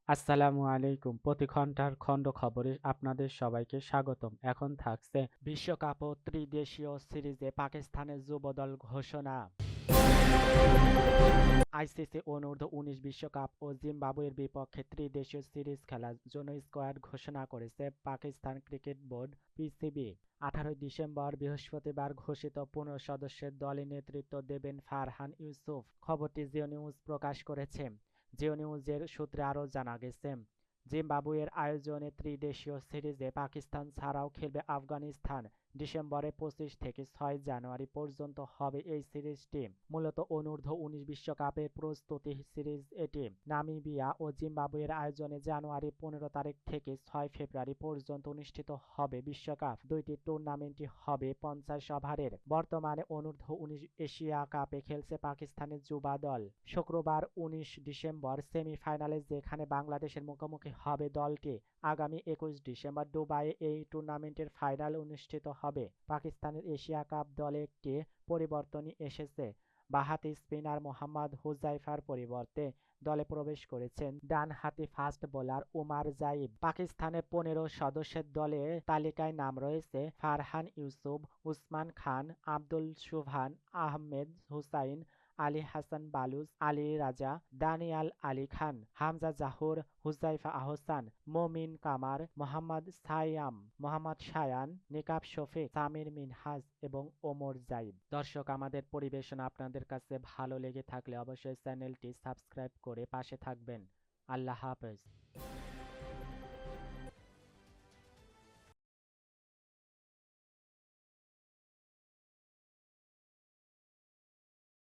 আসসালামু আলাইকুম। প্রতি ঘন্টার খণ্ড খবরে আপনাদের সবাইকে স্বাগতম। এখন থাকছে বিশ্বকাপ ও ত্রিদেশীয় সিরিজে পাকিস্তানের যুব দল ঘোষণা। আইসিসি অনূর্ধ্ব-19 বিশ্বকাপ ও জিম্বাবুয়ের বিপক্ষে ত্রিদেশীয় সিরিজ খেলার জন্য স্কোয়াড ঘোষণা করেছে Pakistan cricket board PCB. 18 December বৃহস্পতিবার ঘোষিত 15 সদস্যের দলে নেতৃত্ব দেবেন ফারহান ইউসুফ। খবরটি জিও নিউজ প্রকাশ করেছে। জিও নিউজের সূত্রে আরও জানা গেছে, জিম্বাবুয়ের আয়োজনে ত্রিদেশীয় সিরিজে পাকিস্তান ছাড়াও খেলবে আফগানিস্তান। ডিসেম্বরের 25 থেকে 6 জানুয়ারি পর্যন্ত হবে এই সিরিজটি। মূলত অনূর্ধ্ব-19 বিশ্বকাপের প্রস্তুতি সিরিজ এটি। নামিবিয়া ও জিম্বাবুয়ের আয়োজনে জানুয়ারি 15 তারিখ থেকে 6 ফেব্রুয়ারি পর্যন্ত অনুষ্ঠিত হবে বিশ্বকাপ। দুইটি টুর্নামেন্টই হবে 50 ওভারের। বর্তমানে অনূর্ধ্ব-19 এশিয়া কাপে খেলছে পাকিস্তানের যুবা দল। শুক্রবার 19 ডিসেম্বর সেমিফাইনালে যেখানে বাংলাদেশের মুখোমুখি হবে দলটি। আগামী 21 ডিসেম্বর দুবাইয়ে এই টুর্নামেন্টের ফাইনাল অনুষ্ঠিত হবে। পাকিস্তানের এশিয়া কাপ দলে একটি পরিবর্তনই এসেছে। বাঁহাতি স্পিনার মোহাম্মদ হুযাইফার পরিবর্তে দলে প্রবেশ করেছেন ডানহাতি ফাস্ট বোলার উমার জাইব। পাকিস্তানের 15 সদস্যের দলে তালিকায় নাম রয়েছে ফারহান ইউসুফ, উসমান খান, আব্দুল সুবহান আহমেদ, হুসাইন আলী হাসান বালুচ, আলী রাজা, দানিয়াল আলী খান, হামজা জাহুর, হুযাইফা আহসান, মমিন কামার, মোহাম্মদ সায়াম, মোহাম্মদ শায়ান, নিকাব শফিক, সামির মিনহাজ এবং ওমর জাইব। দর্শক, আমাদের পরিবেশনা আপনাদের কাছে ভালো লেগে থাকলে অবশ্যই চ্যানেলটি সাবস্ক্রাইব করে পাশে থাকবেন। আল্লাহ হাফেজ।